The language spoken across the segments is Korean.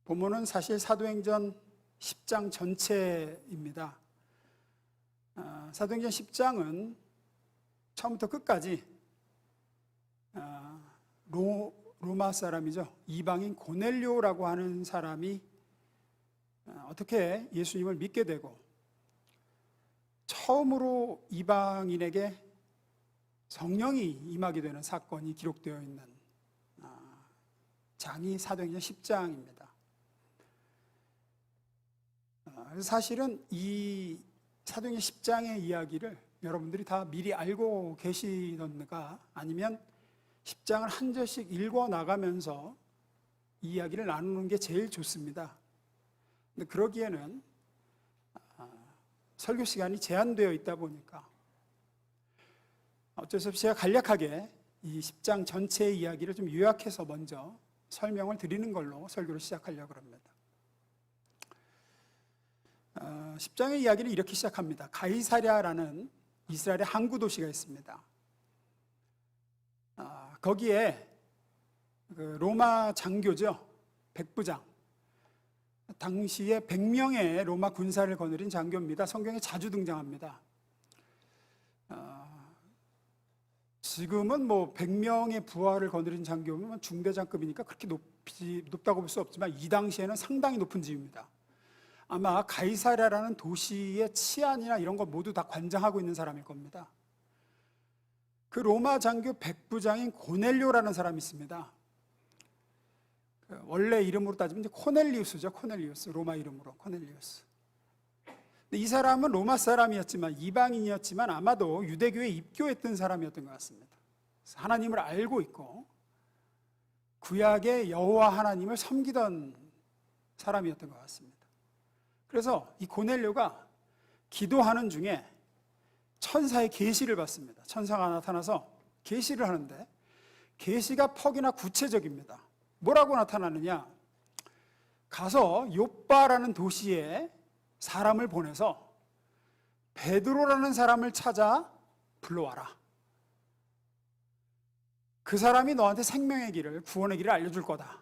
본문은 사실 사도행전 10장 전체입니다. 사도행전 10장은 처음부터 끝까지 로마 사람이죠. 이방인 고넬료라고 하는 사람이 어떻게 예수님을 믿게 되고 처음으로 이방인에게 성령이 임하게 되는 사건이 기록되어 있는 장이 사도행전 10장입니다. 사실은 이 사도행전 10장의 이야기를 여러분들이 다 미리 알고 계시던가 아니면 10장을 한 절씩 읽어 나가면서 이 이야기를 나누는 게 제일 좋습니다. 근데 그러기에는 설교 시간이 제한되어 있다 보니까 어쩔 수 없이 제가 간략하게 이 10장 전체의 이야기를 좀 요약해서 먼저 설명을 드리는 걸로 설교를 시작하려고 합니다. 10장의 이야기를 이렇게 시작합니다. 가이사랴라는 이스라엘의 항구 도시가 있습니다. 거기에 로마 장교죠. 백부장. 당시에 100명의 로마 군사를 거느린 장교입니다. 성경에 자주 등장합니다. 지금은 100명의 부하를 거느린 장교면 중대장급이니까 그렇게 높다고 볼 수 없지만 이 당시에는 상당히 높은 지위입니다. 아마 가이사랴라는 도시의 치안이나 이런 거 모두 다 관장하고 있는 사람일 겁니다. 그 로마 장교 백부장인 고넬료라는 사람이 있습니다. 원래 이름으로 따지면 이제 코넬리우스죠. 코넬리우스. 로마 이름으로 코넬리우스. 근데 이 사람은 로마 사람이었지만 이방인이었지만 아마도 유대교에 입교했던 사람이었던 것 같습니다. 하나님을 알고 있고 구약의 여호와 하나님을 섬기던 사람이었던 것 같습니다. 그래서 이 고넬료가 기도하는 중에 천사의 계시를 받습니다. 천사가 나타나서 계시를 하는데 계시가 퍽이나 구체적입니다. 뭐라고 나타나느냐? 가서 욥바라는 도시에 사람을 보내서 베드로라는 사람을 찾아 불러와라. 그 사람이 너한테 생명의 길을, 구원의 길을 알려줄 거다.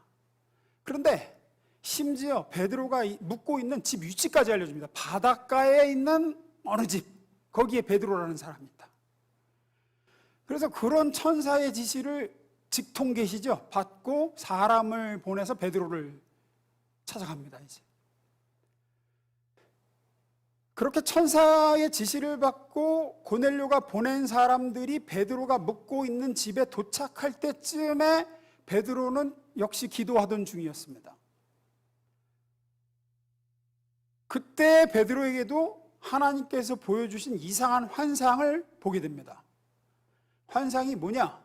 그런데 심지어 베드로가 묵고 있는 집 위치까지 알려줍니다. 바닷가에 있는 어느 집, 거기에 베드로라는 사람이 있다. 그래서 그런 천사의 지시를 직통계시죠. 받고 사람을 보내서 베드로를 찾아갑니다. 이제 그렇게 천사의 지시를 받고 고넬료가 보낸 사람들이 베드로가 묵고 있는 집에 도착할 때쯤에 베드로는 역시 기도하던 중이었습니다. 그때 베드로에게도 하나님께서 보여주신 이상한 환상을 보게 됩니다. 환상이 뭐냐?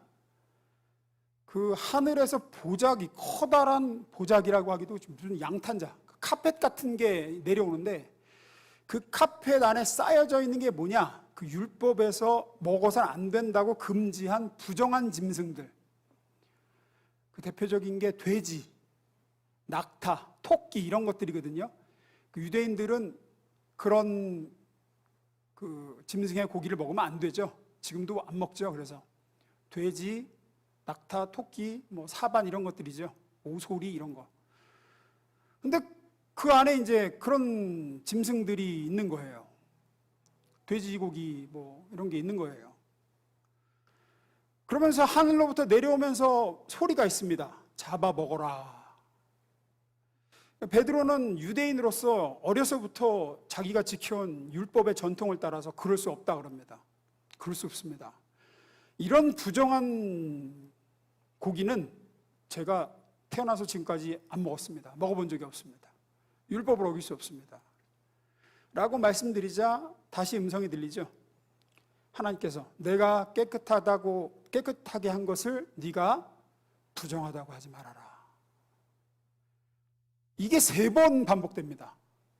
그 하늘에서 보자기, 커다란 보자기라고 하기도 무슨 양탄자, 카펫 같은 게 내려오는데 그 카펫 안에 쌓여져 있는 게 뭐냐? 그 율법에서 먹어서는 안 된다고 금지한 부정한 짐승들. 그 대표적인 게 돼지, 낙타, 토끼 이런 것들이거든요. 그 유대인들은 그런 그 짐승의 고기를 먹으면 안 되죠. 지금도 안 먹죠. 그래서 돼지, 낙타, 토끼, 사반 이런 것들이죠. 오소리 이런 거. 근데 그 안에 이제 그런 짐승들이 있는 거예요. 돼지고기 이런 게 있는 거예요. 그러면서 하늘로부터 내려오면서 소리가 있습니다. 잡아 먹어라. 베드로는 유대인으로서 어려서부터 자기가 지켜온 율법의 전통을 따라서 그럴 수 없다 그럽니다. 그럴 수 없습니다. 이런 부정한 고기는 제가 태어나서 지금까지 안 먹었습니다. 먹어본 적이 없습니다. 율법을 어길 수 없습니다. 라고 말씀드리자 다시 음성이 들리죠. 하나님께서 내가 깨끗하게 한 것을 네가 부정하다고 하지 말아라. 이게 3번 반복됩니다.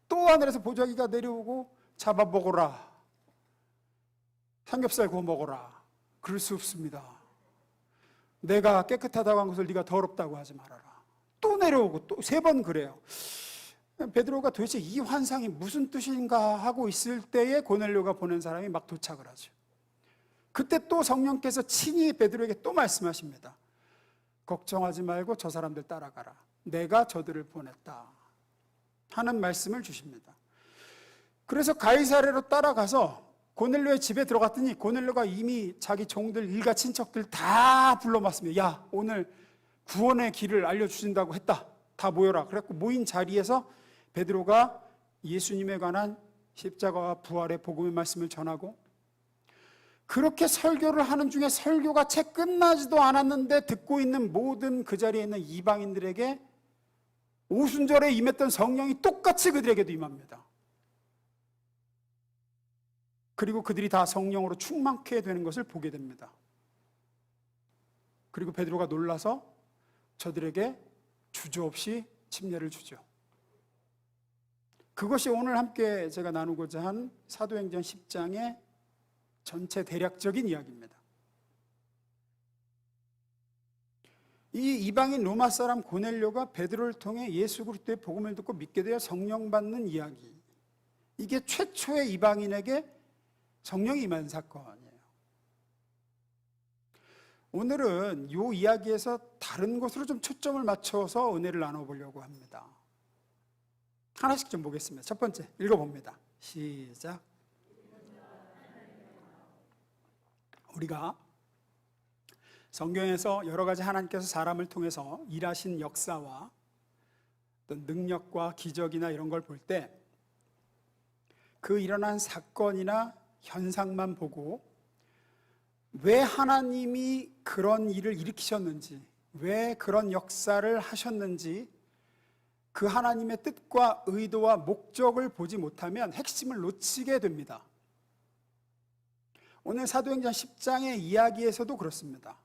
또 하늘에서 보자기가 내려오고 잡아 먹어라. 삼겹살 구워 먹어라. 그럴 수 없습니다. 내가 깨끗하다고 한 것을 네가 더럽다고 하지 말아라. 또 내려오고 또 3번 그래요. 베드로가 도대체 이 환상이 무슨 뜻인가 하고 있을 때에 고넬료가 보낸 사람이 막 도착을 하죠. 그때 또 성령께서 친히 베드로에게 또 말씀하십니다. 걱정하지 말고 저 사람들 따라가라. 내가 저들을 보냈다 하는 말씀을 주십니다. 그래서 가이사랴로 따라가서 고넬료의 집에 들어갔더니 고넬료가 이미 자기 종들, 일가 친척들 다 불러봤습니다. 야, 오늘 구원의 길을 알려주신다고 했다. 다 모여라. 그래서 모인 자리에서 베드로가 예수님에 관한 십자가와 부활의 복음의 말씀을 전하고, 그렇게 설교를 하는 중에 설교가 채 끝나지도 않았는데 듣고 있는 모든 그 자리에 있는 이방인들에게 오순절에 임했던 성령이 똑같이 그들에게도 임합니다. 그리고 그들이 다 성령으로 충만케 되는 것을 보게 됩니다. 그리고 베드로가 놀라서 저들에게 주저없이 침례를 주죠. 그것이 오늘 함께 제가 나누고자 한 사도행전 10장의 전체 대략적인 이야기입니다. 이 이방인 로마 사람 고넬료가 베드로를 통해 예수 그리스도의 복음을 듣고 믿게 되어 성령 받는 이야기, 이게 최초의 이방인에게 성령이 임한 사건이에요. 오늘은 이 이야기에서 다른 것으로 좀 초점을 맞춰서 은혜를 나눠보려고 합니다. 하나씩 좀 보겠습니다. 첫 번째 읽어봅니다. 시작. 우리가 성경에서 여러 가지 하나님께서 사람을 통해서 일하신 역사와 어떤 능력과 기적이나 이런 걸 볼 때 그 일어난 사건이나 현상만 보고 왜 하나님이 그런 일을 일으키셨는지, 왜 그런 역사를 하셨는지 그 하나님의 뜻과 의도와 목적을 보지 못하면 핵심을 놓치게 됩니다. 오늘 사도행전 10장의 이야기에서도 그렇습니다.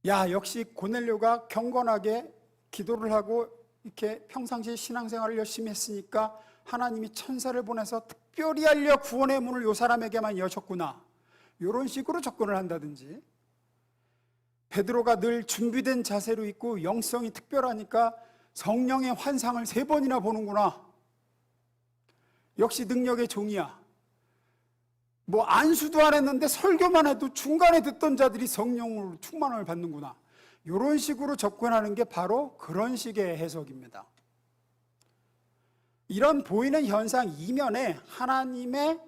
야, 역시 고넬료가 경건하게 기도를 하고 이렇게 평상시에 신앙생활을 열심히 했으니까 하나님이 천사를 보내서 특별히 알려 구원의 문을 이 사람에게만 여셨구나, 이런 식으로 접근을 한다든지, 베드로가 늘 준비된 자세로 있고 영성이 특별하니까 성령의 환상을 3번이나 보는구나, 역시 능력의 종이야, 뭐 안수도 안 했는데 설교만 해도 중간에 듣던 자들이 성령으로 충만을 받는구나, 이런 식으로 접근하는 게 바로 그런 식의 해석입니다. 이런 보이는 현상 이면에 하나님의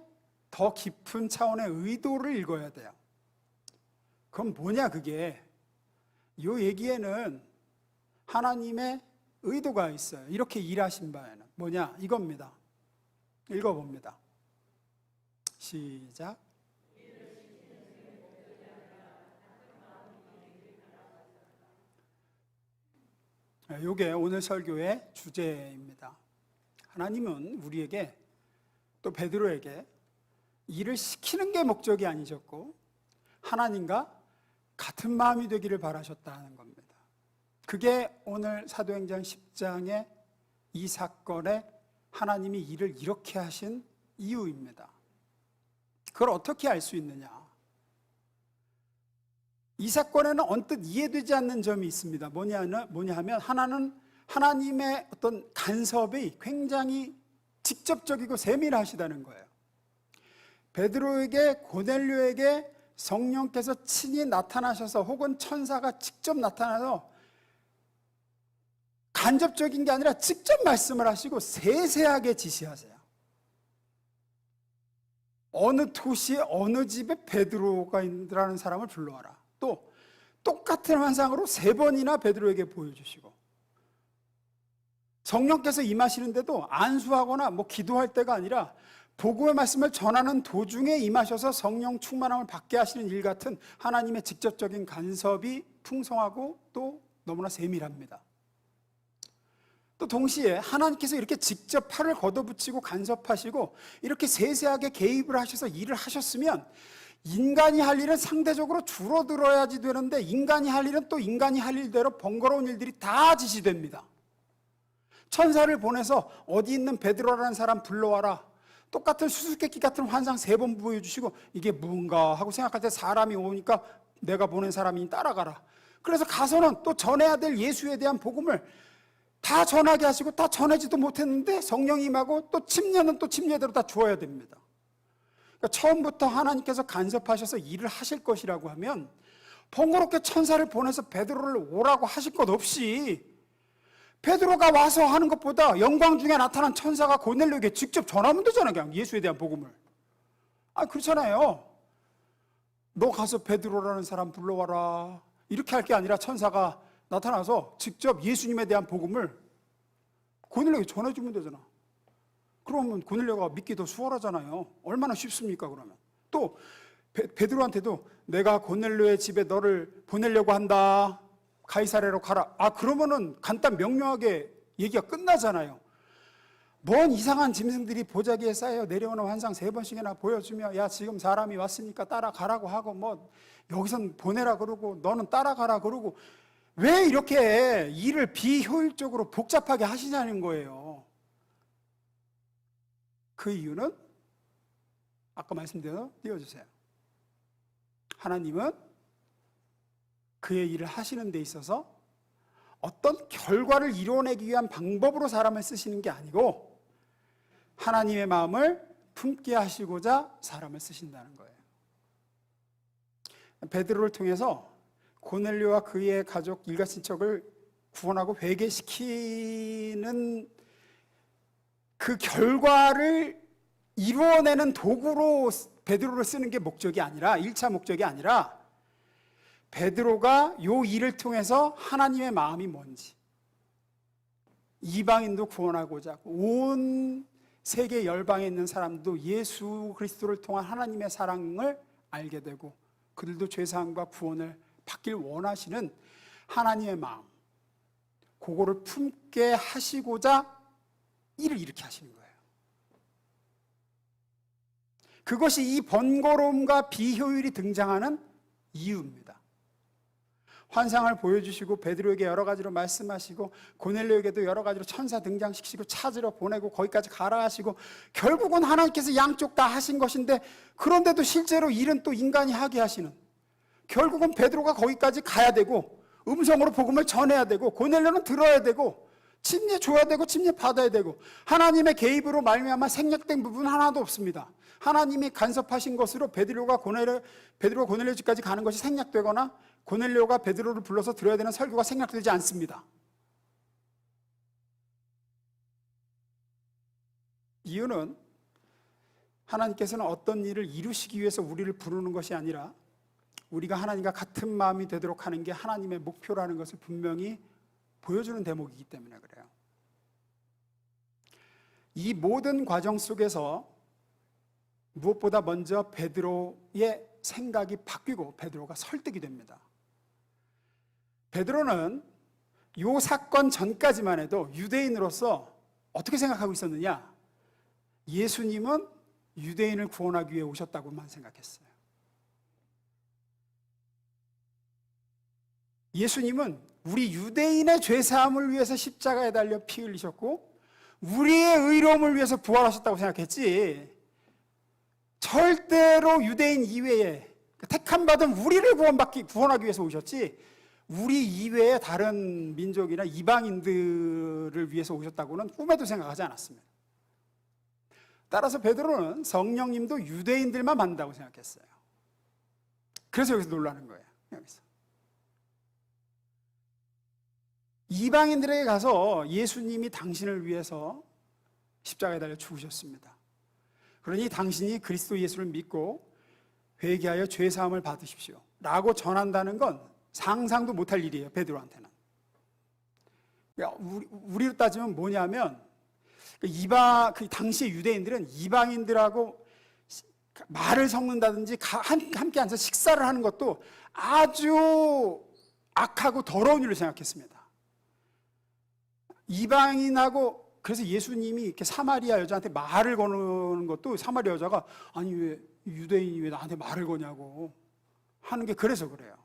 더 깊은 차원의 의도를 읽어야 돼요. 그럼 뭐냐 그게? 이 얘기에는 하나님의 의도가 있어요. 이렇게 일하신 바에는 뭐냐 이겁니다. 읽어봅니다. 시작. 이게 오늘 설교의 주제입니다. 하나님은 우리에게, 또 베드로에게 일을 시키는 게 목적이 아니셨고 하나님과 같은 마음이 되기를 바라셨다는 겁니다. 그게 오늘 사도행전 10장의 이 사건에 하나님이 일을 이렇게 하신 이유입니다. 그걸 어떻게 알 수 있느냐? 이 사건에는 언뜻 이해되지 않는 점이 있습니다. 뭐냐 하면 하나님의 어떤 간섭이 굉장히 직접적이고 세밀하시다는 거예요. 베드로에게, 고넬료에게 성령께서 친히 나타나셔서 혹은 천사가 직접 나타나서 간접적인 게 아니라 직접 말씀을 하시고 세세하게 지시하세요. 어느 도시에 어느 집에 베드로가 있라는 사람을 불러와라. 또 똑같은 환상으로 3번이나 베드로에게 보여주시고, 성령께서 임하시는데도 안수하거나 뭐 기도할 때가 아니라 복음의 말씀을 전하는 도중에 임하셔서 성령 충만함을 받게 하시는 일 같은 하나님의 직접적인 간섭이 풍성하고 또 너무나 세밀합니다. 또 동시에 하나님께서 이렇게 직접 팔을 걷어붙이고 간섭하시고 이렇게 세세하게 개입을 하셔서 일을 하셨으면 인간이 할 일은 상대적으로 줄어들어야지 되는데, 인간이 할 일은 또 인간이 할 일대로 번거로운 일들이 다 지시됩니다. 천사를 보내서 어디 있는 베드로라는 사람 불러와라. 똑같은 수수께끼 같은 환상 3번 보여주시고 이게 뭔가 하고 생각할 때 사람이 오니까 내가 보낸 사람이 따라가라. 그래서 가서는 또 전해야 될 예수에 대한 복음을 다 전하게 하시고 다 전하지도 못했는데 성령이 임하고 또 침례는 또 침례대로 다 주어야 됩니다. 그러니까 처음부터 하나님께서 간섭하셔서 일을 하실 것이라고 하면 번거롭게 천사를 보내서 베드로를 오라고 하실 것 없이 베드로가 와서 하는 것보다 영광 중에 나타난 천사가 고넬료에게 직접 전하면 되잖아요. 그냥 예수에 대한 복음을. 그렇잖아요. 너 가서 베드로라는 사람 불러와라. 이렇게 할 게 아니라 천사가 나타나서 직접 예수님에 대한 복음을 고넬료에게 전해주면 되잖아. 그러면 고넬료가 믿기 더 수월하잖아요. 얼마나 쉽습니까, 그러면. 또 베드로한테도 내가 고넬료의 집에 너를 보내려고 한다. 가이사랴로 가라. 그러면은 간단 명료하게 얘기가 끝나잖아요. 뭔 이상한 짐승들이 보자기에 쌓여 내려오는 환상 3번씩이나 보여주며 야 지금 사람이 왔으니까 따라가라고 하고 뭐 여기선 보내라 그러고 너는 따라가라 그러고 왜 이렇게 일을 비효율적으로 복잡하게 하시냐는 거예요. 그 이유는 아까 말씀드린 띄워주세요. 하나님은 그의 일을 하시는 데 있어서 어떤 결과를 이뤄내기 위한 방법으로 사람을 쓰시는 게 아니고 하나님의 마음을 품게 하시고자 사람을 쓰신다는 거예요. 베드로를 통해서 고넬료와 그의 가족 일가 친척을 구원하고 회개시키는 그 결과를 이루어내는 도구로 베드로를 쓰는 게 목적이 아니라 1차 목적이 아니라 베드로가 이 일을 통해서 하나님의 마음이 뭔지 이방인도 구원하고자 온 세계 열방에 있는 사람도 예수 그리스도를 통한 하나님의 사랑을 알게 되고 그들도 죄사함과 구원을 받길 원하시는 하나님의 마음 그거를 품게 하시고자 일을 이렇게 하시는 거예요. 그것이 이 번거로움과 비효율이 등장하는 이유입니다. 환상을 보여주시고 베드로에게 여러 가지로 말씀하시고 고넬료에게도 여러 가지로 천사 등장시키시고 찾으러 보내고 거기까지 가라 하시고 결국은 하나님께서 양쪽 다 하신 것인데 그런데도 실제로 일은 또 인간이 하게 하시는 결국은 베드로가 거기까지 가야 되고 음성으로 복음을 전해야 되고 고넬료는 들어야 되고 침례 줘야 되고 침례 받아야 되고 하나님의 개입으로 말미암아 생략된 부분 하나도 없습니다. 하나님이 간섭하신 것으로 베드로가 고넬료 집까지 가는 것이 생략되거나 고넬료가 베드로를 불러서 들어야 되는 설교가 생략되지 않습니다. 이유는 하나님께서는 어떤 일을 이루시기 위해서 우리를 부르는 것이 아니라 우리가 하나님과 같은 마음이 되도록 하는 게 하나님의 목표라는 것을 분명히 보여주는 대목이기 때문에 그래요. 이 모든 과정 속에서 무엇보다 먼저 베드로의 생각이 바뀌고 베드로가 설득이 됩니다. 베드로는 이 사건 전까지만 해도 유대인으로서 어떻게 생각하고 있었느냐? 예수님은 유대인을 구원하기 위해 오셨다고만 생각했어요. 예수님은 우리 유대인의 죄사함을 위해서 십자가에 달려 피 흘리셨고 우리의 의로움을 위해서 부활하셨다고 생각했지 절대로 유대인 이외에 택함받은 우리를 구원하기 위해서 오셨지 우리 이외의 다른 민족이나 이방인들을 위해서 오셨다고는 꿈에도 생각하지 않았습니다. 따라서 베드로는 성령님도 유대인들만 만든다고 생각했어요. 그래서 여기서 놀라는 거예요. 여기서 이방인들에게 가서 예수님이 당신을 위해서 십자가에 달려 죽으셨습니다. 그러니 당신이 그리스도 예수를 믿고 회개하여 죄사함을 받으십시오 라고 전한다는 건 상상도 못할 일이에요. 베드로한테는. 우리로 따지면 뭐냐면 그 당시의 유대인들은 이방인들하고 말을 섞는다든지 함께 앉아서 식사를 하는 것도 아주 악하고 더러운 일을 생각했습니다. 이방인하고 그래서 예수님이 이렇게 사마리아 여자한테 말을 거는 것도 사마리아 여자가 아니 왜 유대인이 왜 나한테 말을 거냐고 하는 게 그래서 그래요.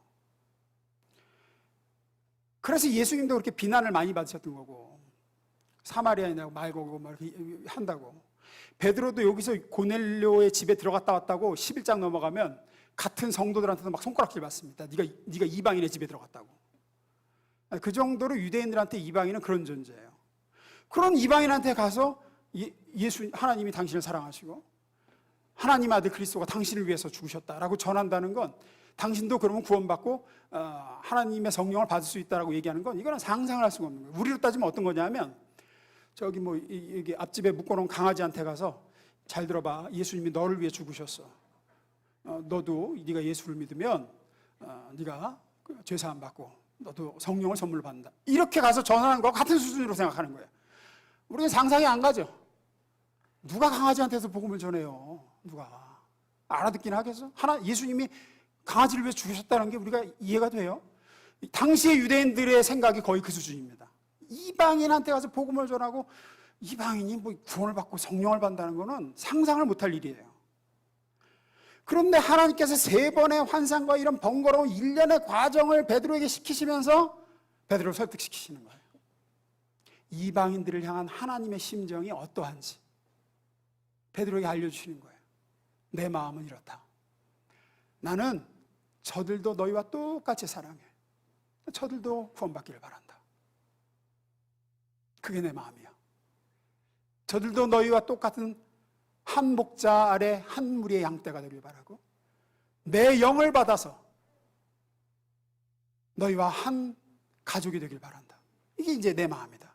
그래서 예수님도 그렇게 비난을 많이 받으셨던 거고 사마리아인하고 말 걸고 막 이렇게 한다고. 베드로도 여기서 고넬료의 집에 들어갔다 왔다고 11장 넘어가면 같은 성도들한테도 막 손가락질 받습니다. 네가 이방인의 집에 들어갔다고. 그 정도로 유대인들한테 이방인은 그런 존재예요. 그런 이방인한테 가서 하나님이 당신을 사랑하시고 하나님 아들 그리스도가 당신을 위해서 죽으셨다라고 전한다는 건 당신도 그러면 구원받고 하나님의 성령을 받을 수 있다라고 얘기하는 건 이거는 상상을 할 수가 없는 거예요. 우리로 따지면 어떤 거냐면 저기 뭐 여기 앞집에 묶어놓은 강아지한테 가서 잘 들어봐, 예수님이 너를 위해 죽으셨어. 너도 네가 예수를 믿으면 네가 죄사함 받고 너도 성령을 선물로 받는다. 이렇게 가서 전하는 거와 같은 수준으로 생각하는 거예요. 우리는 상상이 안 가죠. 누가 강아지한테서 복음을 전해요? 누가 알아듣긴 하겠어? 예수님이 강아지를 위해 죽으셨다는 게 우리가 이해가 돼요? 당시의 유대인들의 생각이 거의 그 수준입니다. 이방인한테 가서 복음을 전하고 이방인이 뭐 구원을 받고 성령을 받는다는 거는 상상을 못할 일이에요. 그런데 하나님께서 3번의 환상과 이런 번거로운 일련의 과정을 베드로에게 시키시면서 베드로를 설득시키시는 거예요. 이방인들을 향한 하나님의 심정이 어떠한지 베드로에게 알려주시는 거예요. 내 마음은 이렇다. 나는 저들도 너희와 똑같이 사랑해. 저들도 구원받기를 바란다. 그게 내 마음이야. 저들도 너희와 똑같은 한 목자 아래 한 무리의 양떼가 되길 바라고 내 영을 받아서 너희와 한 가족이 되길 바란다. 이게 이제 내 마음이다.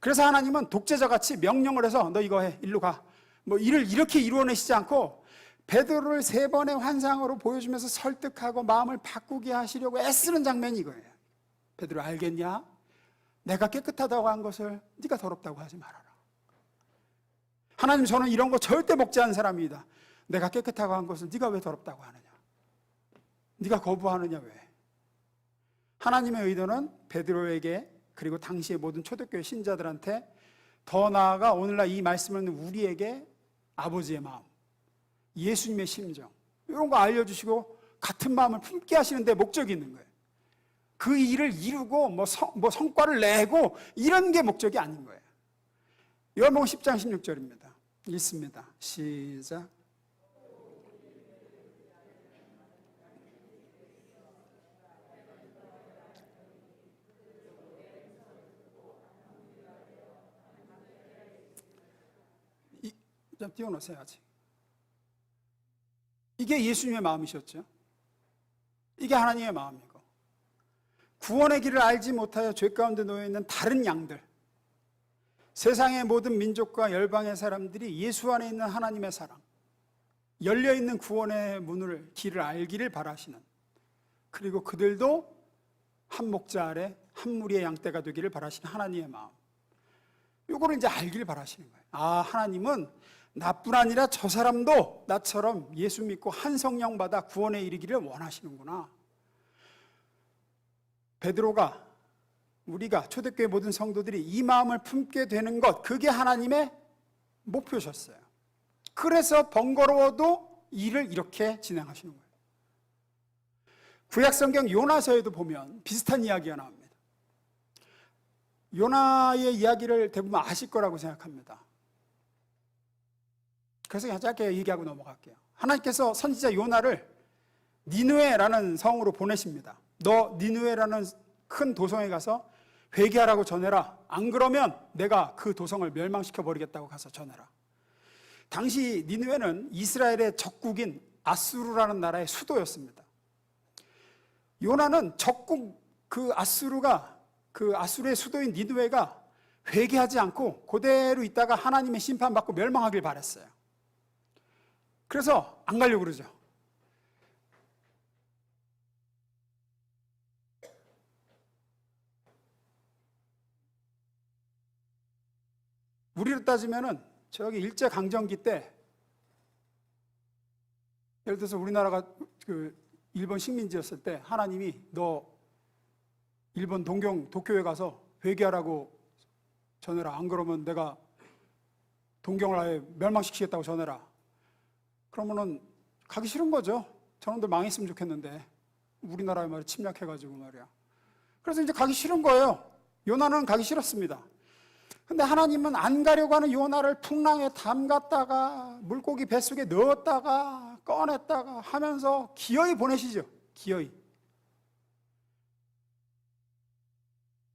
그래서 하나님은 독재자같이 명령을 해서 너 이거 해, 일로 가. 뭐 일을 이렇게 이루어내시지 않고 베드로를 3번의 환상으로 보여주면서 설득하고 마음을 바꾸게 하시려고 애쓰는 장면이 이거예요. 베드로 알겠냐? 내가 깨끗하다고 한 것을 네가 더럽다고 하지 말아라. 하나님, 저는 이런 거 절대 먹지 않은 사람이다. 내가 깨끗하고 한 것을 네가 왜 더럽다고 하느냐? 네가 거부하느냐 왜? 하나님의 의도는 베드로에게 그리고 당시의 모든 초대교회 신자들한테 더 나아가 오늘날 이 말씀을 듣는 우리에게 아버지의 마음, 예수님의 심정 이런 거 알려주시고 같은 마음을 품게 하시는 데 목적이 있는 거예요. 그 일을 이루고 뭐 성과를 내고 이런 게 목적이 아닌 거예요. 요한복음 10장 16절입니다. 읽습니다. 시작. 좀 띄워놓으세요. 아직. 이게 예수님의 마음이셨죠. 이게 하나님의 마음이고 구원의 길을 알지 못하여 죄 가운데 놓여있는 다른 양들, 세상의 모든 민족과 열방의 사람들이 예수 안에 있는 하나님의 사랑, 열려있는 구원의 문을, 길을 알기를 바라시는, 그리고 그들도 한 목자 아래 한 무리의 양떼가 되기를 바라시는 하나님의 마음, 이거를 이제 알기를 바라시는 거예요. 아, 하나님은 나뿐 아니라 저 사람도 나처럼 예수 믿고 한 성령 받아 구원에 이르기를 원하시는구나. 베드로가, 우리가 초대교회 모든 성도들이 이 마음을 품게 되는 것, 그게 하나님의 목표셨어요. 그래서 번거로워도 일을 이렇게 진행하시는 거예요. 구약성경 요나서에도 보면 비슷한 이야기가 나옵니다. 요나의 이야기를 대부분 아실 거라고 생각합니다. 그래서 그냥 짧게 얘기하고 넘어갈게요. 하나님께서 선지자 요나를 니느웨라는 성으로 보내십니다. 너 니느웨라는 큰 도성에 가서 회개하라고 전해라. 안 그러면 내가 그 도성을 멸망시켜 버리겠다고 가서 전해라. 당시 니느웨는 이스라엘의 적국인 아수르라는 나라의 수도였습니다. 요나는 적국 그 아수르의 수도인 니느웨가 회개하지 않고 그대로 있다가 하나님의 심판받고 멸망하길 바랬어요. 그래서 안 가려고 그러죠. 우리로 따지면은 저기 일제강점기 때, 예를 들어서 우리나라가 그 일본 식민지였을 때 하나님이 너 일본 도쿄에 가서 회개하라고 전해라. 안 그러면 내가 동경을 아예 멸망시키겠다고 전해라. 그러면은 가기 싫은 거죠. 저놈들 망했으면 좋겠는데 우리나라에 말이야 침략해가지고 말이야. 그래서 이제 가기 싫은 거예요. 요나는 가기 싫었습니다. 근데 하나님은 안 가려고 하는 요나를 풍랑에 담갔다가 물고기 뱃속에 넣었다가 꺼냈다가 하면서 기어이 보내시죠. 기어이.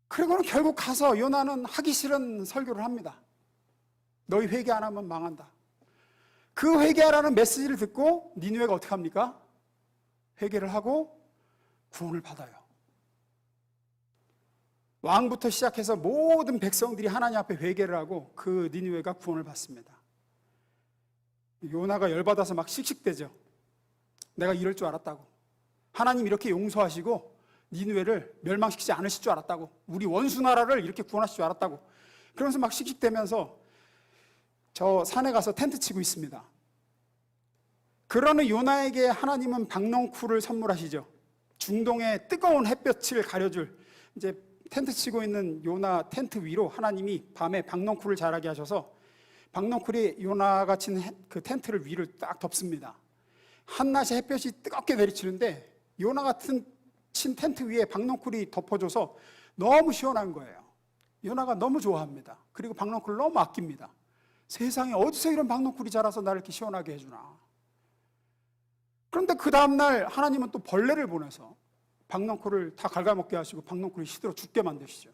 그리고는 결국 가서 요나는 하기 싫은 설교를 합니다. 너희 회개 안 하면 망한다. 그 회개하라는 메시지를 듣고 니느웨가 어떻게 합니까? 회개를 하고 구원을 받아요. 왕부터 시작해서 모든 백성들이 하나님 앞에 회개를 하고 그 니느웨가 구원을 받습니다. 요나가 열받아서 막 씩씩대죠. 내가 이럴 줄 알았다고. 하나님 이렇게 용서하시고 니느웨를 멸망시키지 않으실 줄 알았다고. 우리 원수 나라를 이렇게 구원하실 줄 알았다고. 그러면서 막 씩씩대면서 저 산에 가서 텐트 치고 있습니다. 그러는 요나에게 하나님은 박넝쿨을 선물하시죠. 중동의 뜨거운 햇볕을 가려줄, 이제 텐트 치고 있는 요나 텐트 위로 하나님이 밤에 박넝쿨을 자라게 하셔서 박넝쿨이 요나가 친 그 텐트를 위를 딱 덮습니다. 한낮에 햇볕이 뜨겁게 내리치는데 요나 같은 친 텐트 위에 박넝쿨이 덮어줘서 너무 시원한 거예요. 요나가 너무 좋아합니다. 그리고 박넝쿨을 너무 아낍니다. 세상에 어디서 이런 박넝쿨이 자라서 나를 이렇게 시원하게 해주나. 그런데 그 다음날 하나님은 또 벌레를 보내서 박넝쿨을 다 갉아먹게 하시고 박넝쿨이 시들어 죽게 만드시죠.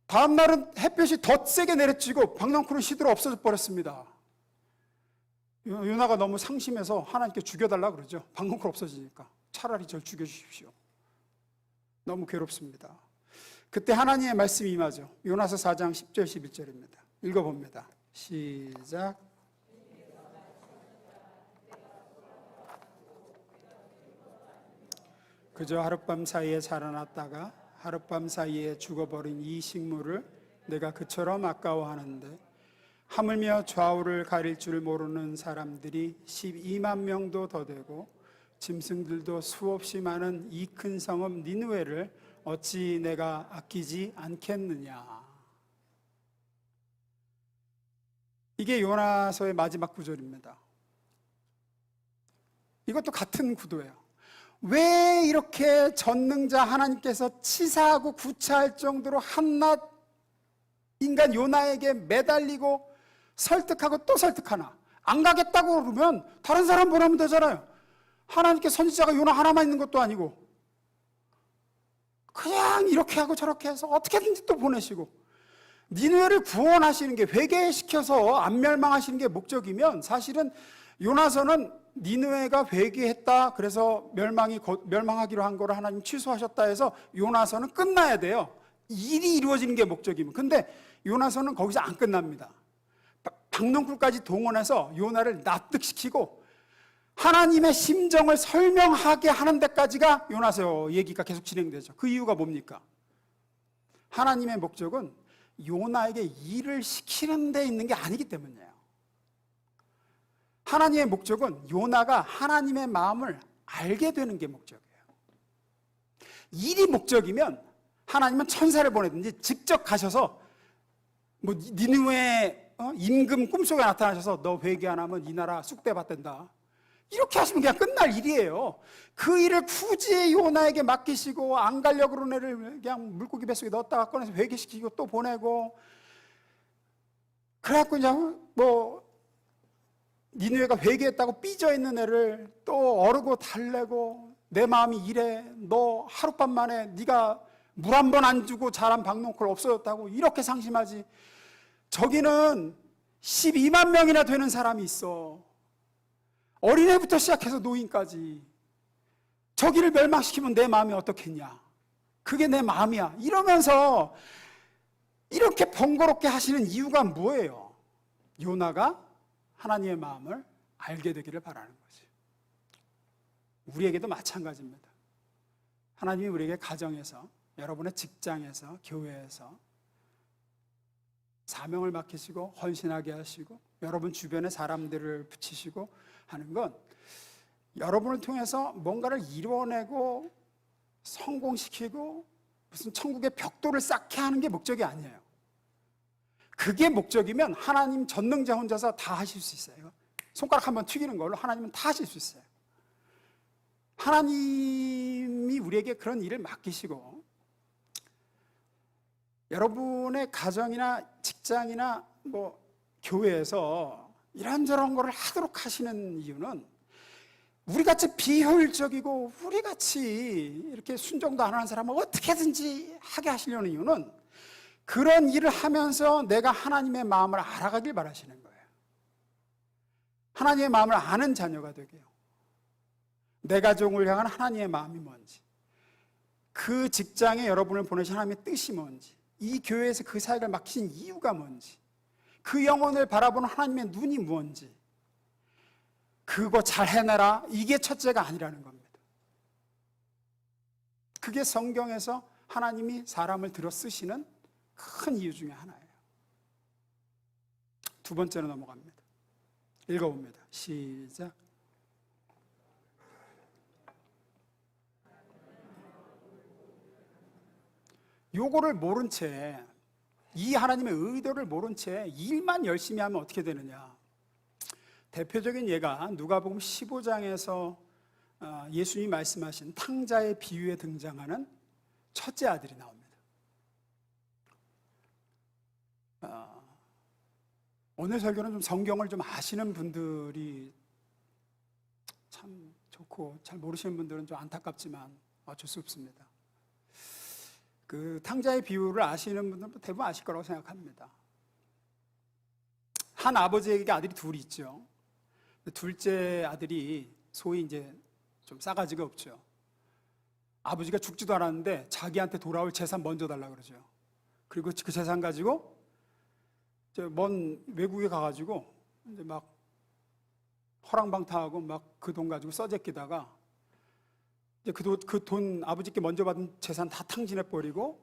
다음날은 햇볕이 더 세게 내리치고 박넝쿨은 시들어 없어져 버렸습니다. 요나가 너무 상심해서 하나님께 죽여달라 그러죠. 박넝쿨 없어지니까 차라리 절 죽여주십시오. 너무 괴롭습니다. 그때 하나님의 말씀이 임하죠. 요나서 4장 10절 11절입니다. 읽어봅니다. 시작. 그저 하룻밤 사이에 살아났다가 하룻밤 사이에 죽어버린 이 식물을 내가 그처럼 아까워하는데 하물며 좌우를 가릴 줄 모르는 사람들이 12만 명도 더 되고 짐승들도 수없이 많은 이 큰 성읍 니느웨를 어찌 내가 아끼지 않겠느냐. 이게 요나서의 마지막 구절입니다. 이것도 같은 구도예요. 왜 이렇게 전능자 하나님께서 치사하고 구차할 정도로 한낱 인간 요나에게 매달리고 설득하고 또 설득하나? 안 가겠다고 그러면 다른 사람 보내면 되잖아요. 하나님께 선지자가 요나 하나만 있는 것도 아니고 그냥 이렇게 하고 저렇게 해서 어떻게든지 또 보내시고 니느웨를 구원하시는 게, 회개시켜서 안 멸망하시는 게 목적이면 사실은 요나서는 니느웨가 회개했다 그래서 멸망하기로 한 거를 하나님 취소하셨다 해서 요나서는 끝나야 돼요. 일이 이루어지는 게 목적이면. 근데 요나서는 거기서 안 끝납니다. 박넝쿨까지 동원해서 요나를 납득시키고 하나님의 심정을 설명하게 하는 데까지가 요나서 얘기가 계속 진행되죠. 그 이유가 뭡니까? 하나님의 목적은 요나에게 일을 시키는 데 있는 게 아니기 때문이에요. 하나님의 목적은 요나가 하나님의 마음을 알게 되는 게 목적이에요. 일이 목적이면 하나님은 천사를 보내든지 직접 가셔서 뭐 니느웨 임금 꿈속에 나타나셔서 너 회개 안 하면 이 나라 쑥대밭된다 이렇게 하시면 그냥 끝날 일이에요. 그 일을 굳이 요나에게 맡기시고 안 가려고 그러는 애를 그냥 물고기 뱃속에 넣었다가 꺼내서 회개시키고 또 보내고 그래갖고 그냥 뭐 니느웨가 회개했다고 삐져있는 애를 또 어르고 달래고 내 마음이 이래, 너 하룻밤 만에 네가 물 한 번 안 주고 자란 박넝쿨 없어졌다고 이렇게 상심하지. 저기는 12만 명이나 되는 사람이 있어. 어린애부터 시작해서 노인까지. 저기를 멸망시키면 내 마음이 어떻겠냐. 그게 내 마음이야. 이러면서 이렇게 번거롭게 하시는 이유가 뭐예요? 요나가 하나님의 마음을 알게 되기를 바라는 거지. 우리에게도 마찬가지입니다. 하나님이 우리에게 가정에서, 여러분의 직장에서, 교회에서 사명을 맡기시고 헌신하게 하시고 여러분 주변의 사람들을 붙이시고 하는 건 여러분을 통해서 뭔가를 이루어내고 성공시키고 무슨 천국의 벽돌을 쌓게 하는 게 목적이 아니에요. 그게 목적이면 하나님 전능자 혼자서 다 하실 수 있어요. 손가락 한번 튀기는 걸로 하나님은 다 하실 수 있어요. 하나님이 우리에게 그런 일을 맡기시고 여러분의 가정이나 직장이나 뭐 교회에서 이런저런 거를 하도록 하시는 이유는 우리같이 비효율적이고 우리같이 이렇게 순종도 안 하는 사람을 어떻게든지 하게 하시려는 이유는 그런 일을 하면서 내가 하나님의 마음을 알아가길 바라시는 거예요. 하나님의 마음을 아는 자녀가 되게요. 내 가족을 향한 하나님의 마음이 뭔지, 그 직장에 여러분을 보내신 하나님의 뜻이 뭔지, 이 교회에서 그 사역을 맡기신 이유가 뭔지, 그 영혼을 바라보는 하나님의 눈이 뭔지, 그거 잘 해내라, 이게 첫째가 아니라는 겁니다. 그게 성경에서 하나님이 사람을 들어 쓰시는 큰 이유 중에 하나예요. 두 번째로 넘어갑니다. 읽어봅니다. 시작. 요거를 모른 채, 이 하나님의 의도를 모른 채 일만 열심히 하면 어떻게 되느냐. 대표적인 예가 누가복음 15장에서 예수님이 말씀하신 탕자의 비유에 등장하는 첫째 아들이 나옵니다. 오늘 설교는 좀 성경을 좀 아시는 분들이 참 좋고, 잘 모르시는 분들은 좀 안타깝지만 어쩔 수 없습니다. 그 탕자의 비유를 아시는 분들은 대부분 아실 거라고 생각합니다. 한 아버지에게 아들이 둘이 있죠. 둘째 아들이 소위 이제 좀 싸가지가 없죠. 아버지가 죽지도 않았는데 자기한테 돌아올 재산 먼저 달라고 그러죠. 그리고 그 재산 가지고 먼 외국에 가가지고 이제 막 허랑방탕하고 막 그 돈 가지고 써제끼다가 이제 그 돈 아버지께 먼저 받은 재산 다 탕진해 버리고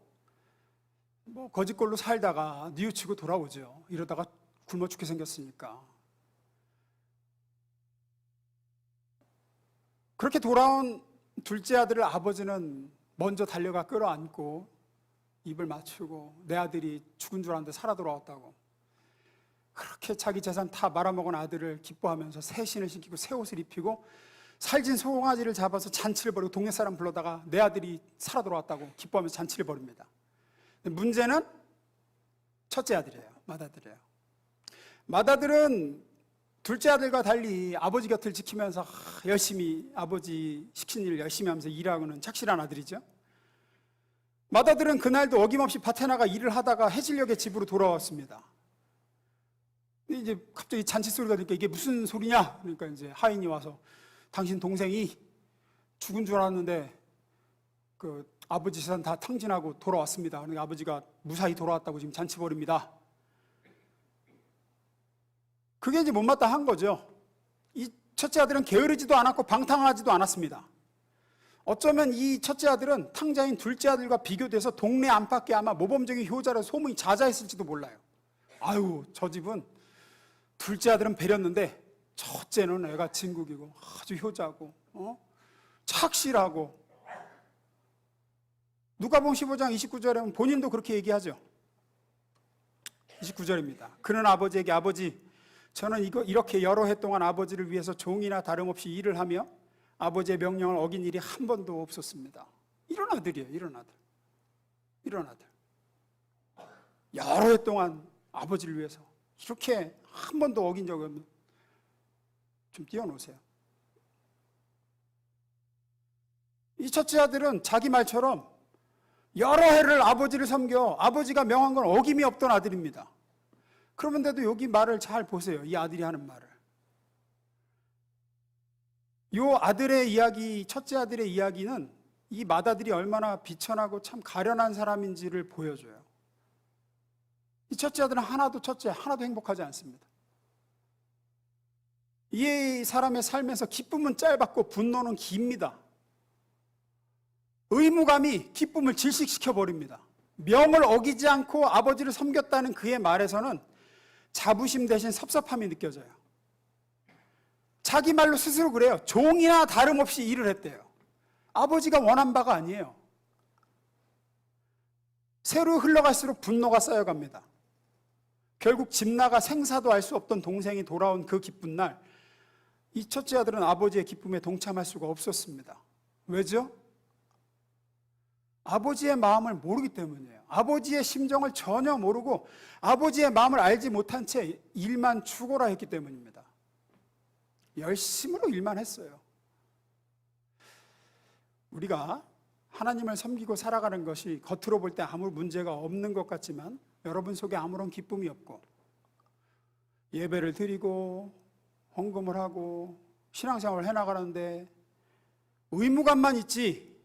뭐 거짓골로 살다가 뉘우치고 돌아오죠. 이러다가 굶어 죽게 생겼으니까. 그렇게 돌아온 둘째 아들을 아버지는 먼저 달려가 끌어안고 입을 맞추고, 내 아들이 죽은 줄 알았는데 살아 돌아왔다고, 그렇게 자기 재산 다 말아먹은 아들을 기뻐하면서 새 신을 신기고 새 옷을 입히고 살진 송아지를 잡아서 잔치를 벌이고 동네 사람 불러다가 내 아들이 살아 돌아왔다고 기뻐하면서 잔치를 벌입니다. 문제는 첫째 아들이에요. 맏아들이에요. 맏아들은 둘째 아들과 달리 아버지 곁을 지키면서 열심히 아버지 시킨 일을 열심히 하면서 일하고는 착실한 아들이죠. 맏아들은 그날도 어김없이 밭에 나가 일을 하다가 해질녘에 집으로 돌아왔습니다. 이제 갑자기 잔치 소리가 들으니까 이게 무슨 소리냐? 그러니까 이제 하인이 와서 당신 동생이 죽은 줄 알았는데 그 아버지 재산 다 탕진하고 돌아왔습니다. 그러니까 아버지가 무사히 돌아왔다고 지금 잔치 벌입니다. 그게 이제 못마땅한 거죠. 이 첫째 아들은 게으르지도 않았고 방탕하지도 않았습니다. 어쩌면 이 첫째 아들은 탕자인 둘째 아들과 비교돼서 동네 안팎에 아마 모범적인 효자라 소문이 자자했을지도 몰라요. 아유, 저 집은 둘째 아들은 배렸는데 첫째는 애가 진국이고 아주 효자고 착실하고. 누가복음 15장 29절에 본인도 그렇게 얘기하죠. 29절입니다. 그는 아버지에게, 아버지, 저는 이렇게 여러 해 동안 아버지를 위해서 종이나 다름없이 일을 하며 아버지의 명령을 어긴 일이 한 번도 없었습니다. 이런 아들이에요. 이런 아들. 이런 아들. 여러 해 동안 아버지를 위해서 이렇게 한 번도 어긴 적이 없는. 좀 띄워놓으세요. 이 첫째 아들은 자기 말처럼 여러 해를 아버지를 섬겨 아버지가 명한 건 어김이 없던 아들입니다. 그런데도 여기 말을 잘 보세요. 이 아들이 하는 말을. 이 아들의 이야기, 첫째 아들의 이야기는 이 맏아들이 얼마나 비천하고 참 가련한 사람인지를 보여줘요. 이 첫째 아들은 하나도 행복하지 않습니다. 이 사람의 삶에서 기쁨은 짧았고 분노는 깁니다. 의무감이 기쁨을 질식시켜버립니다. 명을 어기지 않고 아버지를 섬겼다는 그의 말에서는 자부심 대신 섭섭함이 느껴져요. 자기 말로 스스로 그래요. 종이나 다름없이 일을 했대요. 아버지가 원한 바가 아니에요. 세로 흘러갈수록 분노가 쌓여갑니다. 결국 집 나가 생사도 알 수 없던 동생이 돌아온 그 기쁜 날, 이 첫째 아들은 아버지의 기쁨에 동참할 수가 없었습니다. 왜죠? 아버지의 마음을 모르기 때문이에요. 아버지의 심정을 전혀 모르고 아버지의 마음을 알지 못한 채 일만 추구라 했기 때문입니다. 열심으로 일만 했어요. 우리가 하나님을 섬기고 살아가는 것이 겉으로 볼 때 아무 문제가 없는 것 같지만 여러분 속에 아무런 기쁨이 없고, 예배를 드리고 헌금을 하고 신앙생활을 해나가는데 의무감만 있지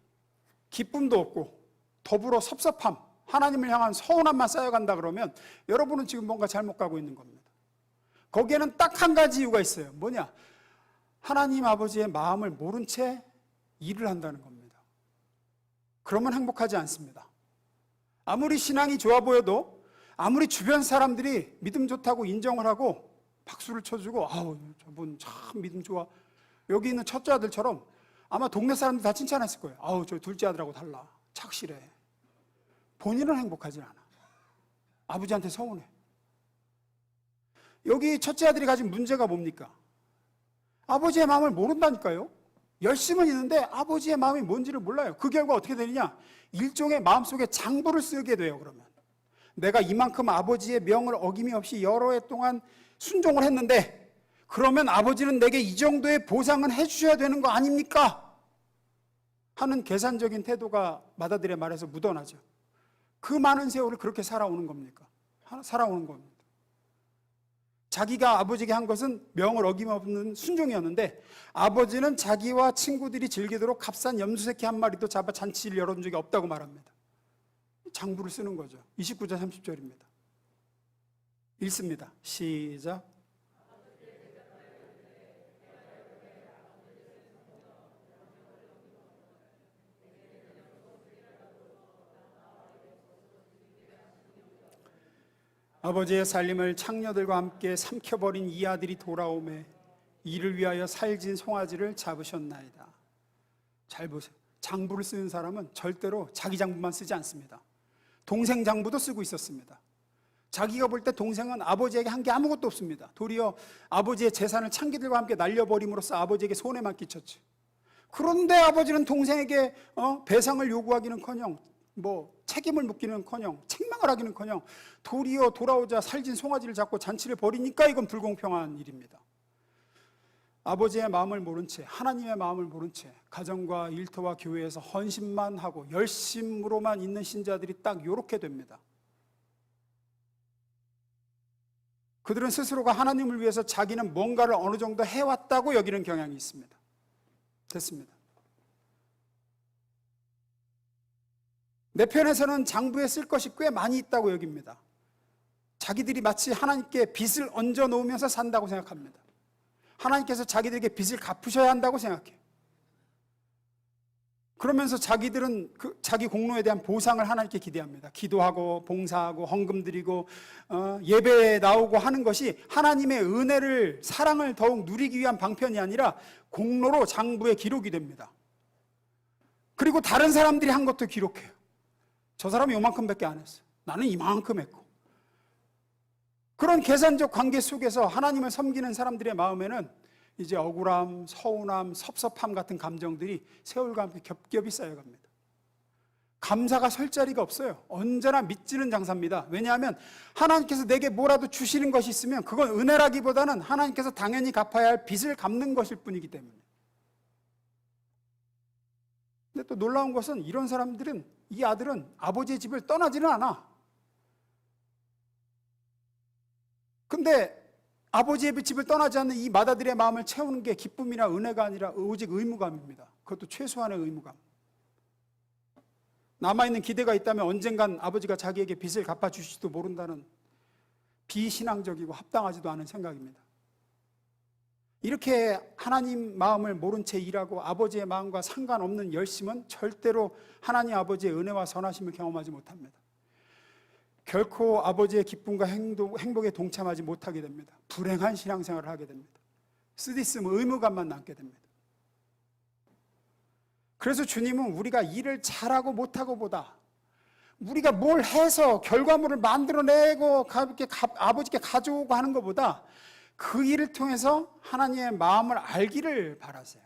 기쁨도 없고 더불어 섭섭함, 하나님을 향한 서운함만 쌓여간다 그러면 여러분은 지금 뭔가 잘못 가고 있는 겁니다. 거기에는 딱 한 가지 이유가 있어요. 뭐냐? 하나님 아버지의 마음을 모른 채 일을 한다는 겁니다. 그러면 행복하지 않습니다. 아무리 신앙이 좋아 보여도, 아무리 주변 사람들이 믿음 좋다고 인정을 하고 박수를 쳐주고 아우 저분 참 믿음 좋아, 여기 있는 첫째 아들처럼 아마 동네 사람들 다 칭찬했을 거예요. 아우 저 둘째 아들하고 달라, 착실해. 본인은 행복하지 않아. 아버지한테 서운해. 여기 첫째 아들이 가진 문제가 뭡니까? 아버지의 마음을 모른다니까요. 열심은 있는데 아버지의 마음이 뭔지를 몰라요. 그 결과 어떻게 되느냐? 일종의 마음속에 장부를 쓰게 돼요. 그러면 내가 이만큼 아버지의 명을 어김이 없이 여러 해 동안 순종을 했는데 그러면 아버지는 내게 이 정도의 보상은 해주셔야 되는 거 아닙니까? 하는 계산적인 태도가 맏아들의 말에서 묻어나죠. 그 많은 세월을 그렇게 살아오는 겁니까? 살아오는 겁니다. 자기가 아버지에게 한 것은 명을 어김없는 순종이었는데 아버지는 자기와 친구들이 즐기도록 값싼 염소새끼 한 마리도 잡아 잔치를 열어준 적이 없다고 말합니다. 장부를 쓰는 거죠. 29절 30절입니다. 읽습니다. 시작. 아버지의 살림을 창녀들과 함께 삼켜버린 이 아들이 돌아오매 이를 위하여 살진 송아지를 잡으셨나이다. 잘 보세요. 장부를 쓰는 사람은 절대로 자기 장부만 쓰지 않습니다. 동생 장부도 쓰고 있었습니다. 자기가 볼 때 동생은 아버지에게 한 게 아무것도 없습니다. 도리어 아버지의 재산을 창기들과 함께 날려버림으로써 아버지에게 손해만 끼쳤죠. 그런데 아버지는 동생에게 배상을 요구하기는커녕 책임을 묻기는커녕 책망을 하기는커녕 도리어 돌아오자 살진 송아지를 잡고 잔치를 벌이니까 이건 불공평한 일입니다. 아버지의 마음을 모른 채, 하나님의 마음을 모른 채 가정과 일터와 교회에서 헌신만 하고 열심으로만 있는 신자들이 딱 이렇게 됩니다. 그들은 스스로가 하나님을 위해서 자기는 뭔가를 어느 정도 해왔다고 여기는 경향이 있습니다. 됐습니다. 내 편에서는 장부에 쓸 것이 꽤 많이 있다고 여깁니다. 자기들이 마치 하나님께 빚을 얹어 놓으면서 산다고 생각합니다. 하나님께서 자기들에게 빚을 갚으셔야 한다고 생각해요. 그러면서 자기들은 자기 공로에 대한 보상을 하나님께 기대합니다. 기도하고 봉사하고 헌금 드리고 예배에 나오고 하는 것이 하나님의 은혜를, 사랑을 더욱 누리기 위한 방편이 아니라 공로로 장부에 기록이 됩니다. 그리고 다른 사람들이 한 것도 기록해요. 저 사람이 요만큼밖에 안 했어요. 나는 이만큼 했고. 그런 계산적 관계 속에서 하나님을 섬기는 사람들의 마음에는 이제 억울함, 서운함, 섭섭함 같은 감정들이 세월과 함께 겹겹이 쌓여갑니다. 감사가 설 자리가 없어요. 언제나 믿지는 장사입니다. 왜냐하면 하나님께서 내게 뭐라도 주시는 것이 있으면 그건 은혜라기보다는 하나님께서 당연히 갚아야 할 빚을 갚는 것일 뿐이기 때문에. 근데 또 놀라운 것은 이런 사람들은, 이 아들은 아버지의 집을 떠나지는 않아. 근데 아버지의 집을 떠나지 않는 이 맏아들의 마음을 채우는 게 기쁨이나 은혜가 아니라 오직 의무감입니다. 그것도 최소한의 의무감. 남아있는 기대가 있다면 언젠간 아버지가 자기에게 빚을 갚아주실지도 모른다는 비신앙적이고 합당하지도 않은 생각입니다. 이렇게 하나님 마음을 모른 채 일하고 아버지의 마음과 상관없는 열심은 절대로 하나님 아버지의 은혜와 선하심을 경험하지 못합니다. 결코 아버지의 기쁨과 행복에 동참하지 못하게 됩니다. 불행한 신앙생활을 하게 됩니다. 쓰디쓴 의무감만 남게 됩니다. 그래서 주님은 우리가 일을 잘하고 못하고 보다, 우리가 뭘 해서 결과물을 만들어내고 아버지께 가져오고 하는 것보다 그 일을 통해서 하나님의 마음을 알기를 바라세요.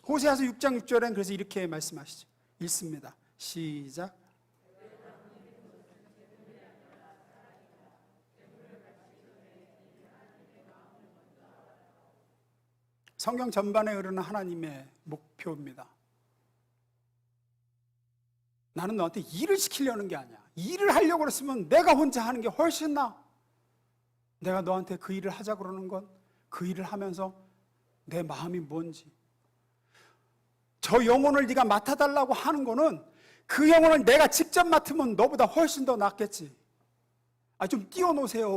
호세아서 6장 6절엔 그래서 이렇게 말씀하시죠. 읽습니다. 시작. 성경 전반에 흐르는 하나님의 목표입니다. 나는 너한테 일을 시키려는 게 아니야. 일을 하려고 그랬으면 내가 혼자 하는 게 훨씬 나아. 내가 너한테 그 일을 하자 그러는 건 그 일을 하면서 내 마음이 뭔지, 저 영혼을 네가 맡아달라고 하는 거는 그 영혼을 내가 직접 맡으면 너보다 훨씬 더 낫겠지. 좀 띄워놓으세요.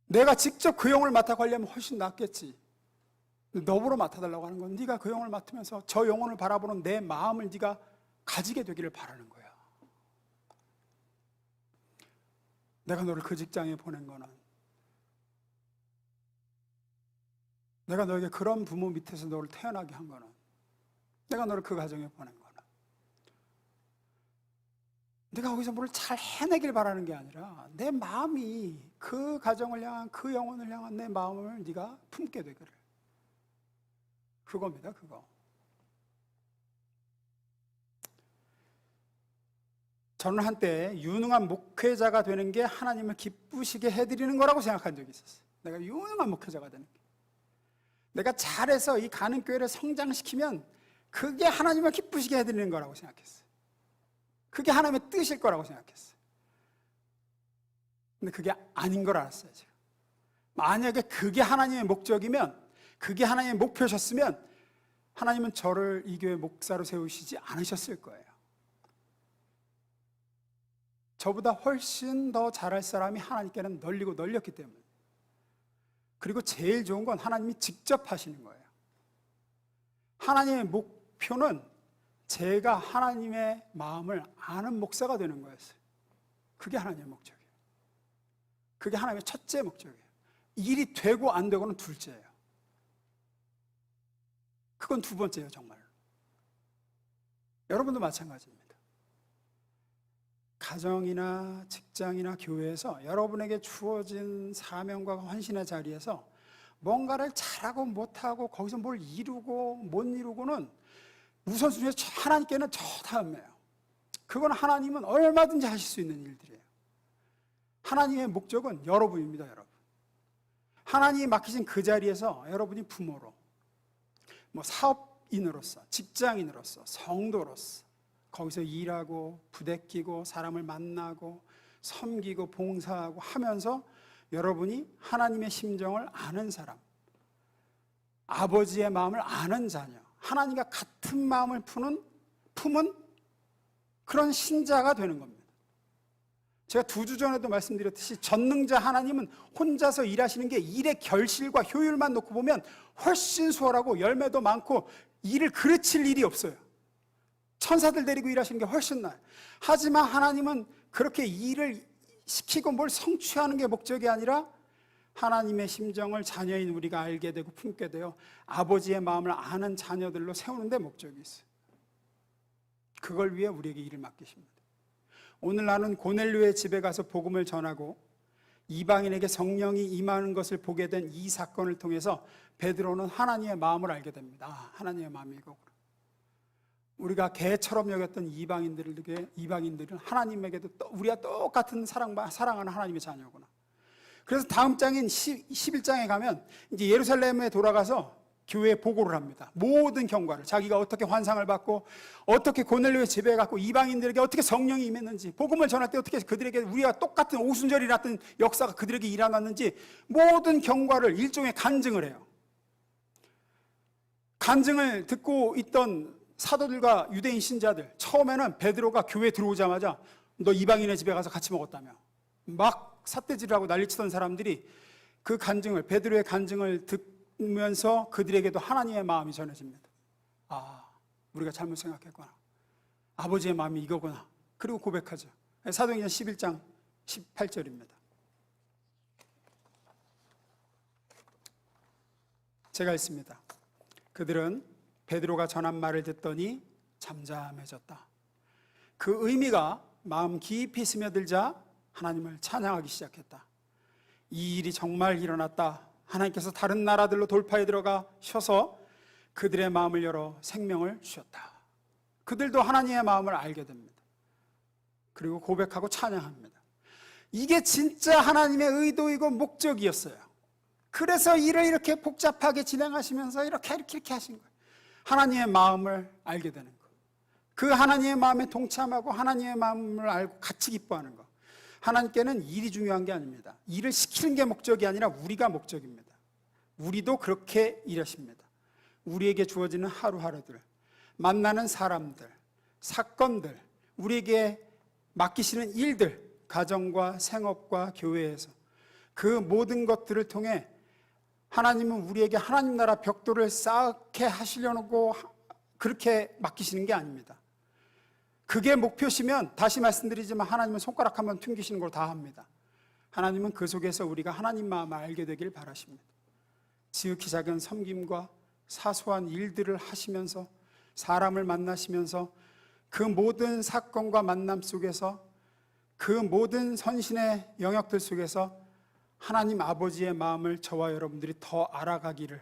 내가 직접 그 영혼을 맡아 가려면 훨씬 낫겠지. 너보러 맡아달라고 하는 건 네가 그 영혼을 맡으면서 저 영혼을 바라보는 내 마음을 네가 가지게 되기를 바라는 거야. 내가 너를 그 직장에 보낸 거는, 내가 너에게 그런 부모 밑에서 너를 태어나게 한 거는, 내가 너를 그 가정에 보낸 거는 네가 거기서 뭘 잘 해내길 바라는 게 아니라 내 마음이 그 가정을 향한, 그 영혼을 향한 내 마음을 네가 품게 되기를, 그겁니다. 그거. 저는 한때 유능한 목회자가 되는 게 하나님을 기쁘시게 해드리는 거라고 생각한 적이 있었어요. 내가 유능한 목회자가 되는 게, 내가 잘해서 이 가는 교회를 성장시키면 그게 하나님을 기쁘시게 해드리는 거라고 생각했어요. 그게 하나님의 뜻일 거라고 생각했어요. 근데 그게 아닌 걸 알았어요. 제가. 만약에 그게 하나님의 목적이면, 그게 하나님의 목표셨으면 하나님은 저를 이 교회 목사로 세우시지 않으셨을 거예요. 저보다 훨씬 더 잘할 사람이 하나님께는 널리고 널렸기 때문에. 그리고 제일 좋은 건 하나님이 직접 하시는 거예요. 하나님의 목표는 제가 하나님의 마음을 아는 목사가 되는 거였어요. 그게 하나님의 목적이에요. 그게 하나님의 첫째 목적이에요. 일이 되고 안 되고는 둘째예요. 그건 두 번째예요, 정말. 여러분도 마찬가지입니다. 가정이나 직장이나 교회에서 여러분에게 주어진 사명과 헌신의 자리에서 뭔가를 잘하고 못하고 거기서 뭘 이루고 못 이루고는 우선순위에서 하나님께는 저 다음이에요. 그건 하나님은 얼마든지 하실 수 있는 일들이에요. 하나님의 목적은 여러분입니다. 여러분. 하나님이 맡기신 그 자리에서 여러분이 부모로, 사업인으로서, 직장인으로서, 성도로서 거기서 일하고 부대끼고 사람을 만나고 섬기고 봉사하고 하면서 여러분이 하나님의 심정을 아는 사람, 아버지의 마음을 아는 자녀, 하나님과 같은 마음을 품은 그런 신자가 되는 겁니다. 제가 2주 전에도 말씀드렸듯이 전능자 하나님은 혼자서 일하시는 게 일의 결실과 효율만 놓고 보면 훨씬 수월하고 열매도 많고 일을 그르칠 일이 없어요. 천사들 데리고 일하시는 게 훨씬 나아요. 하지만 하나님은 그렇게 일을 시키고 뭘 성취하는 게 목적이 아니라 하나님의 심정을 자녀인 우리가 알게 되고 품게 되어 아버지의 마음을 아는 자녀들로 세우는 데 목적이 있어요. 그걸 위해 우리에게 일을 맡기십니다. 오늘 나는 고넬료의 집에 가서 복음을 전하고 이방인에게 성령이 임하는 것을 보게 된 이 사건을 통해서 베드로는 하나님의 마음을 알게 됩니다. 하나님의 마음이 이거구나. 우리가 개처럼 여겼던 이방인들은 하나님에게도 우리와 똑같은 사랑하는 하나님의 자녀구나. 그래서 다음 장인 11장에 가면 이제 예루살렘에 돌아가서 교회에 보고를 합니다. 모든 경과를, 자기가 어떻게 환상을 받고 어떻게 고넬료의 집에 갔고 이방인들에게 어떻게 성령이 임했는지, 복음을 전할 때 어떻게 그들에게 우리와 똑같은 오순절이 났던 역사가 그들에게 일어났는지 모든 경과를 일종의 간증을 해요. 간증을 듣고 있던 사도들과 유대인 신자들, 처음에는 베드로가 교회에 들어오자마자 너 이방인의 집에 가서 같이 먹었다며 막 삿대질하고 난리치던 사람들이 그 간증을, 베드로의 간증을 듣면서 그들에게도 하나님의 마음이 전해집니다. 우리가 잘못 생각했구나. 아버지의 마음이 이거구나. 그리고 고백하죠. 사도행전 11장 18절입니다. 제가 읽습니다. 그들은 베드로가 전한 말을 듣더니 잠잠해졌다. 그 의미가 마음 깊이 스며들자 하나님을 찬양하기 시작했다. 이 일이 정말 일어났다. 하나님께서 다른 나라들로 돌파에 들어가셔서 그들의 마음을 열어 생명을 주셨다. 그들도 하나님의 마음을 알게 됩니다. 그리고 고백하고 찬양합니다. 이게 진짜 하나님의 의도이고 목적이었어요. 그래서 일을 이렇게 복잡하게 진행하시면서 이렇게 하신 거예요. 하나님의 마음을 알게 되는 거, 그 하나님의 마음에 동참하고 하나님의 마음을 알고 같이 기뻐하는 거, 하나님께는 일이 중요한 게 아닙니다. 일을 시키는 게 목적이 아니라 우리가 목적입니다. 우리도 그렇게 일하십니다. 우리에게 주어지는 하루하루들, 만나는 사람들, 사건들, 우리에게 맡기시는 일들, 가정과 생업과 교회에서 그 모든 것들을 통해 하나님은 우리에게 하나님 나라 벽돌을 쌓게 하시려고 그렇게 맡기시는 게 아닙니다. 그게 목표시면 다시 말씀드리지만 하나님은 손가락 한번 튕기시는 걸 다 합니다. 하나님은 그 속에서 우리가 하나님 마음을 알게 되길 바라십니다. 지극히 작은 섬김과 사소한 일들을 하시면서 사람을 만나시면서 그 모든 사건과 만남 속에서 그 모든 선신의 영역들 속에서 하나님 아버지의 마음을 저와 여러분들이 더 알아가기를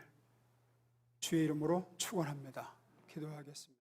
주의 이름으로 축원합니다. 기도하겠습니다.